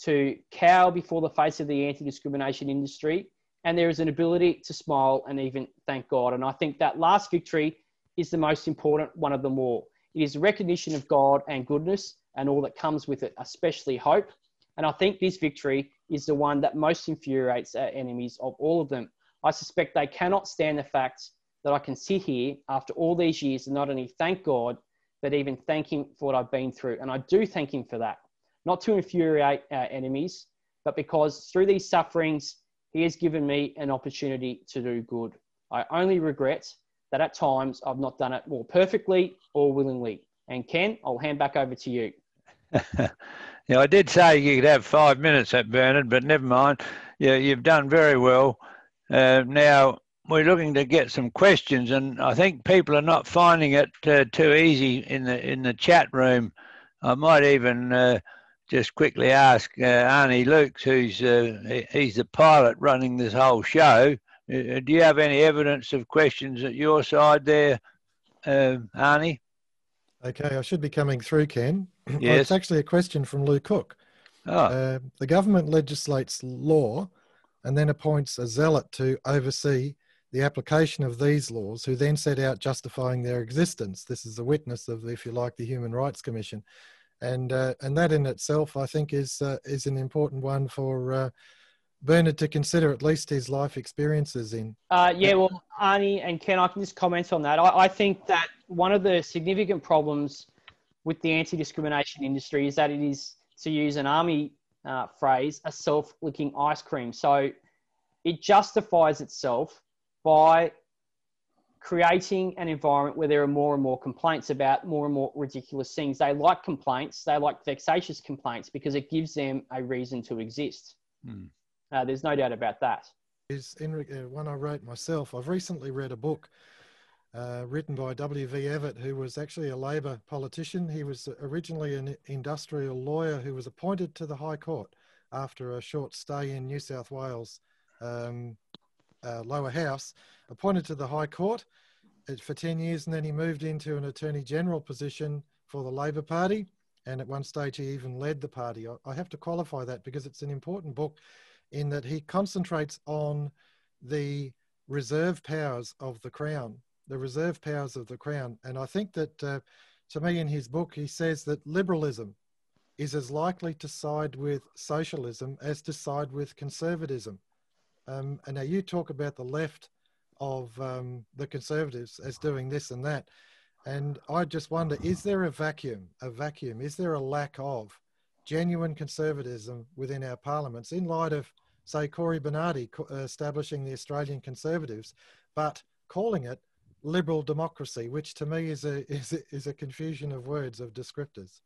to cower before the face of the anti-discrimination industry, and there is an ability to smile and even thank God. And I think that last victory is the most important one of them all. It is a recognition of God and goodness and all that comes with it, especially hope. And I think this victory is the one that most infuriates our enemies of all of them. I suspect they cannot stand the fact that I can sit here after all these years and not only thank God, but even thank him for what I've been through. And I do thank him for that, not to infuriate our enemies, but because through these sufferings, he has given me an opportunity to do good. I only regret that at times I've not done it more perfectly or willingly. And Ken, I'll hand back over to you. Yeah, I did say you could have 5 minutes at Bernard, but never mind. Yeah, you've done very well. Now, we're looking to get some questions, and I think people are not finding it too easy in the chat room. I might even just quickly ask Arnie Lukes, who's he's the pilot running this whole show. Do you have any evidence of questions at your side there, Arnie? Okay, I should be coming through, Ken. Yes. Oh, it's actually a question from Lou Cook. Oh. The government legislates law and then appoints a zealot to oversee the application of these laws, who then set out justifying their existence. This is a witness of, if you like, the Human Rights Commission. And that in itself, I think, is an important one for Bernard to consider, at least his life experiences in. Yeah, well, Arnie and Ken, I can just comment on that. I think that one of the significant problems with the anti-discrimination industry is that it is, to use an army phrase, a self-licking ice cream. So it justifies itself by creating an environment where there are more and more complaints about more and more ridiculous things. They like complaints. They like vexatious complaints because it gives them a reason to exist. There's no doubt about that. Is one I wrote myself. I've recently read a book written by W.V. Evatt, who was actually a Labor politician. He was originally an industrial lawyer who was appointed to the High Court after a short stay in New South Wales lower house, appointed to the High Court for 10 years, and then he moved into an Attorney General position for the Labor Party, and at one stage he even led the party. I have to qualify that because it's an important book in that he concentrates on the reserve powers of the Crown, and I think that to me in his book he says that liberalism is as likely to side with socialism as to side with conservatism. And now you talk about the left of the Conservatives as doing this and that. And I just wonder, is there a vacuum? Is there a lack of genuine conservatism within our parliaments in light of, say, Cory Bernardi establishing the Australian Conservatives, but calling it liberal democracy, which to me is a confusion of words, of descriptors?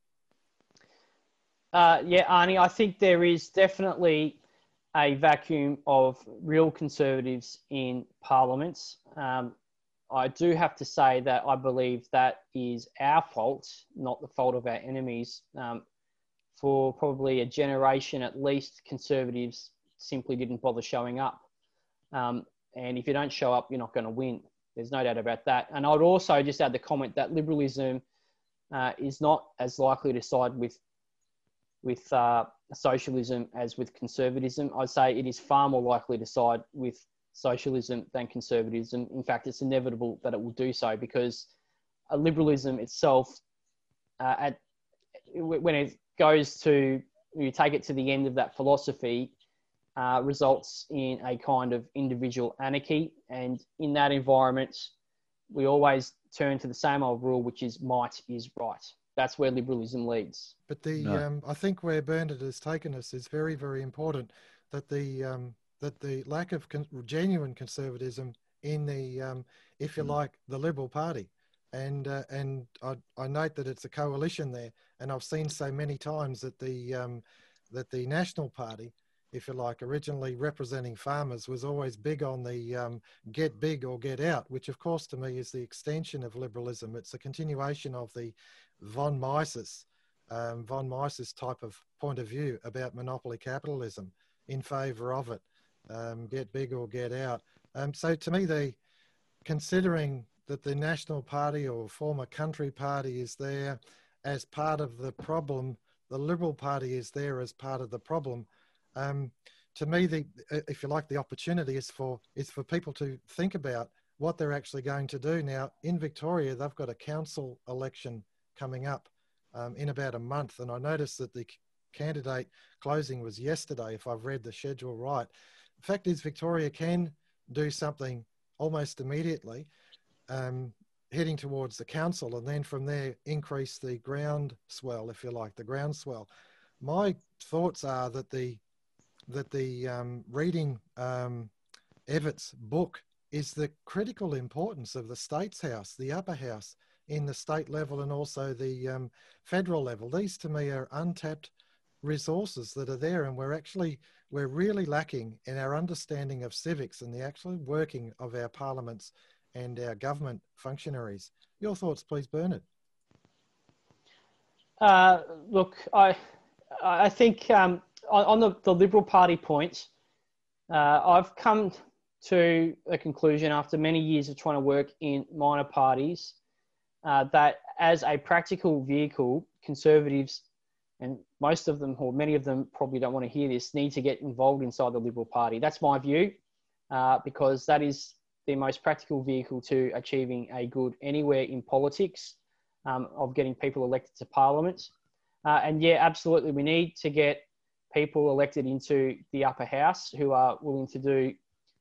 Yeah, Arnie, I think there is definitely a vacuum of real conservatives in parliaments. I do have to say that I believe that is our fault, not the fault of our enemies. For probably a generation at least, conservatives simply didn't bother showing up. And if you don't show up, you're not going to win. There's no doubt about that. And I would also just add the comment that liberalism is not as likely to side with socialism as with conservatism. I'd say it is far more likely to side with socialism than conservatism. In fact, it's inevitable that it will do so because liberalism itself, when it goes to, you take it to the end of that philosophy, results in a kind of individual anarchy. And in that environment, we always turn to the same old rule, which is might is right. That's where liberalism leads. But I think where Bernard has taken us is very, very important, that the lack of genuine conservatism in the, if you like, the Liberal Party. And I note that it's a coalition there. And I've seen so many times that the National Party, if you like, originally representing farmers, was always big on the get big or get out, which of course to me is the extension of liberalism. It's a continuation of the von Mises type of point of view about monopoly capitalism. in favour of it. Get big or get out. So to me, considering that the National Party or former Country Party is there as part of the problem, the Liberal Party is there as part of the problem. To me, if you like, the opportunity is for people to think about what they're actually going to do. Now, in Victoria, they've got a council election coming up in about a month, and I noticed that the candidate closing was yesterday, if I've read the schedule right. The fact is, Victoria can do something almost immediately, heading towards the council, and then from there increase the groundswell, if you like, the groundswell. My thoughts are that reading Evatt's book is the critical importance of the States House, the upper house, in the state level and also the federal level. These to me are untapped resources that are there, and we're really lacking in our understanding of civics and the actual working of our parliaments and our government functionaries. Your thoughts, please, Bernard. Look, I think on the Liberal Party point, I've come to a conclusion after many years of trying to work in minor parties that as a practical vehicle, Conservatives, and most of them, or many of them probably don't want to hear this, need to get involved inside the Liberal Party. That's my view, because that is the most practical vehicle to achieving a good anywhere in politics, of getting people elected to Parliament. And yeah, absolutely, we need to get people elected into the upper house who are willing to do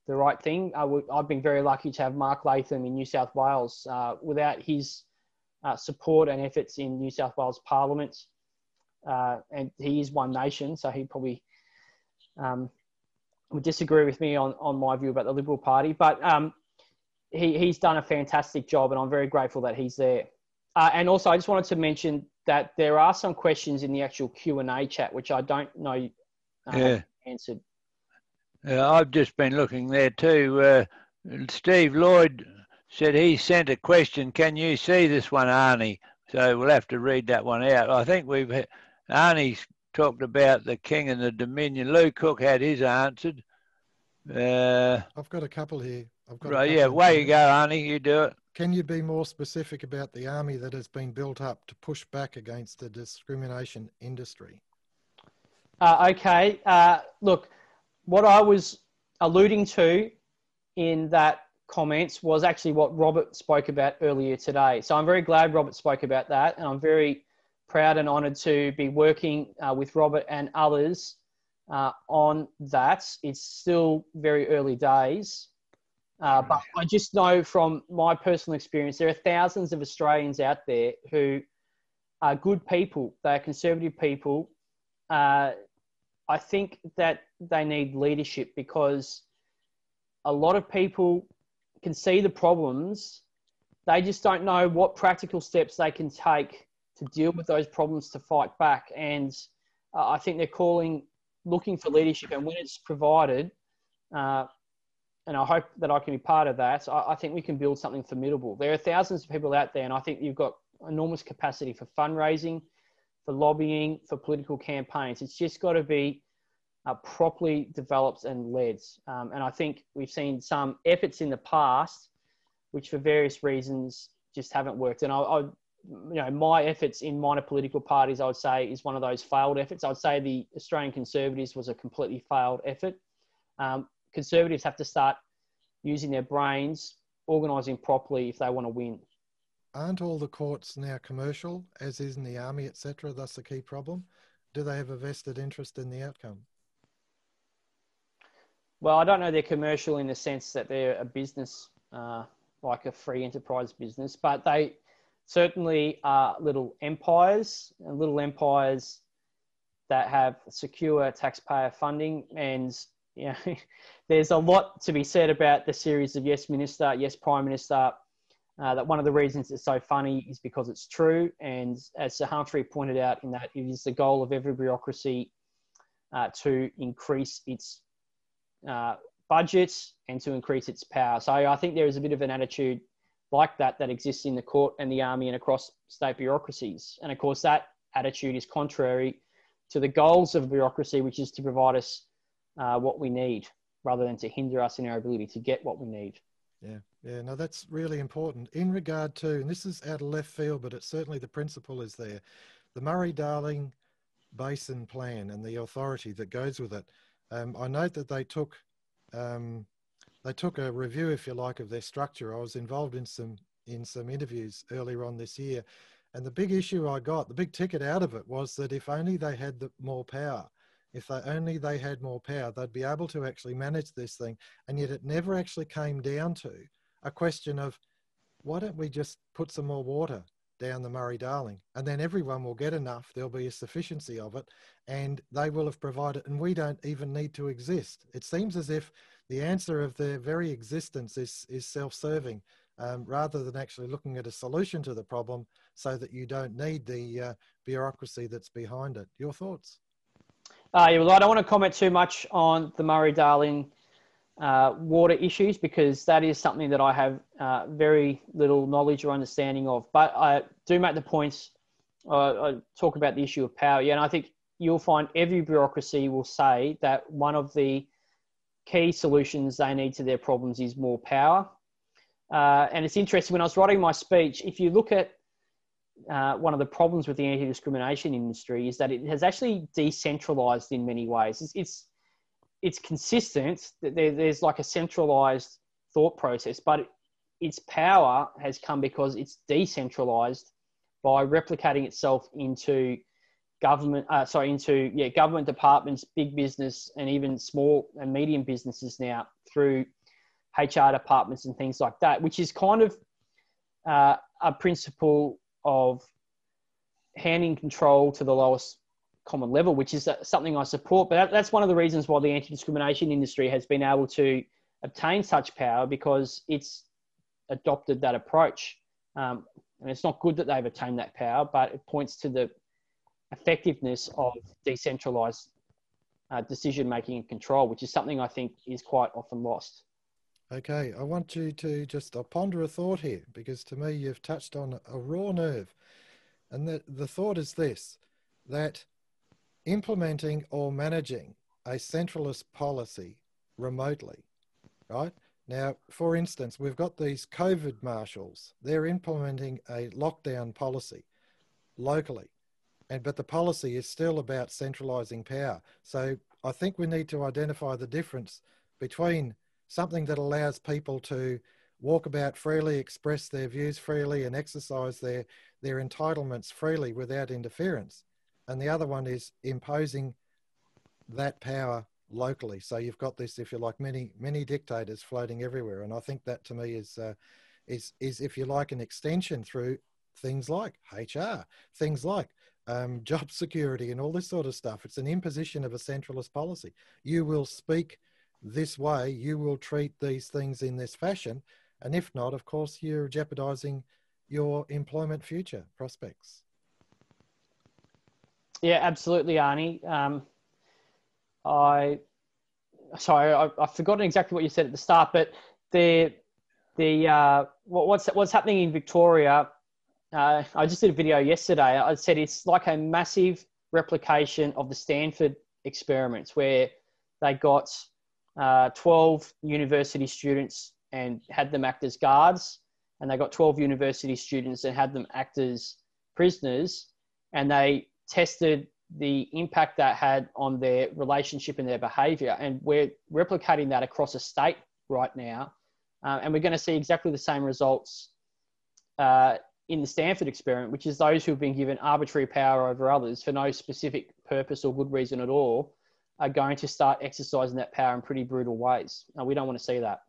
the right thing. I've been very lucky to have Mark Latham in New South Wales. Without his support and efforts in New South Wales Parliament, and he is One Nation, so he probably would disagree with me on my view about the Liberal Party, but he's done a fantastic job, and I'm very grateful that he's there. And also, I just wanted to mention that there are some questions in the actual Q&A chat, which I don't know answered. I've just been looking there too. Steve Lloyd said he sent a question. Can you see this one, Arnie? So we'll have to read that one out. I think Arnie's talked about the King and the Dominion. Lou Cook had his answered. I've got a couple here. Right, yeah, away you go, Arnie. You do it. Can you be more specific about the army that has been built up to push back against the discrimination industry? Okay. Look, what I was alluding to in that comments was actually what Robert spoke about earlier today. So I'm very glad Robert spoke about that, and I'm very proud and honoured to be working with Robert and others on that. It's still very early days, but I just know from my personal experience, there are thousands of Australians out there who are good people. They are conservative people. I think that they need leadership, because a lot of people can see the problems. They just don't know what practical steps they can take to deal with those problems, to fight back. And I think they're looking for leadership, and when it's provided, and I hope that I can be part of that, I think we can build something formidable. There are thousands of people out there, and I think you've got enormous capacity for fundraising, for lobbying, for political campaigns. It's just got to be properly developed and led. And I think we've seen some efforts in the past, which for various reasons just haven't worked. And my efforts in minor political parties, I would say, is one of those failed efforts. I would say the Australian Conservatives was a completely failed effort. Conservatives have to start using their brains, organising properly if they want to win. Aren't all the courts now commercial, as is in the army, etc.? That's the key problem. Do they have a vested interest in the outcome? Well, I don't know they're commercial in the sense that they're a business, like a free enterprise business, but they certainly are little empires, and little empires that have secure taxpayer funding. And there's a lot to be said about the series of Yes Minister, Yes Prime Minister. That one of the reasons it's so funny is because it's true. And as Sir Humphrey pointed out, in that it is the goal of every bureaucracy to increase its budget and to increase its power. So I think there is a bit of an attitude like that exists in the court and the army and across state bureaucracies. And of course, that attitude is contrary to the goals of bureaucracy, which is to provide us what we need, rather than to hinder us in our ability to get what we need. Yeah, no, that's really important. In regard to, and this is out of left field, but it's certainly the principle is there, the Murray-Darling Basin Plan and the authority that goes with it. I note that they took a review, if you like, of their structure. I was involved in some interviews earlier on this year, and the big issue I got, the big ticket out of it, was that if only they had more power, if only they had more power, they'd be able to actually manage this thing. And yet it never actually came down to a question of, why don't we just put some more water down the Murray-Darling, and then everyone will get enough, there'll be a sufficiency of it, and they will have provided, and we don't even need to exist. It seems as if the answer of their very existence is self-serving, rather than actually looking at a solution to the problem so that you don't need the bureaucracy that's behind it. Your thoughts? Yeah, well, I don't want to comment too much on the Murray-Darling water issues, because that is something that I have very little knowledge or understanding of. But I do make the points, I talk about the issue of power. Yeah, and I think you'll find every bureaucracy will say that one of the key solutions they need to their problems is more power. And it's interesting, when I was writing my speech, if you look at one of the problems with the anti-discrimination industry is that it has actually decentralized in many ways. It's consistent, that there's like a centralized thought process, but its power has come because it's decentralized by replicating itself into government departments, big business, and even small and medium businesses now through HR departments and things like that, which is kind of a principle of handing control to the lowest common level, which is something I support. But that's one of the reasons why the anti-discrimination industry has been able to obtain such power, because it's adopted that approach. And it's not good that they've attained that power, but it points to the effectiveness of decentralized decision-making and control, which is something I think is quite often lost. Okay, I want you to just ponder a thought here, because to me you've touched on a raw nerve. And the thought is this, that implementing or managing a centralist policy remotely, right? Now, for instance, we've got these COVID marshals. They're implementing a lockdown policy locally, but the policy is still about centralizing power. So I think we need to identify the difference between something that allows people to walk about freely, express their views freely, and exercise their entitlements freely without interference. And the other one is imposing that power locally. So you've got this, if you like, many dictators floating everywhere. And I think that to me is if you like, an extension through things like HR, things like job security and all this sort of stuff. It's an imposition of a centralist policy. You will speak this way, you will treat these things in this fashion. And if not, of course, you're jeopardizing your employment future prospects. Yeah, absolutely, Arnie. I've forgotten exactly what you said at the start, but what's happening in Victoria, I just did a video yesterday. I said it's like a massive replication of the Stanford experiments, where they got 12 university students and had them act as guards, and they got 12 university students and had them act as prisoners, and they tested the impact that had on their relationship and their behavior. And we're replicating that across a state right now. And we're going to see exactly the same results in the Stanford experiment, which is those who have been given arbitrary power over others for no specific purpose or good reason at all are going to start exercising that power in pretty brutal ways. We don't want to see that.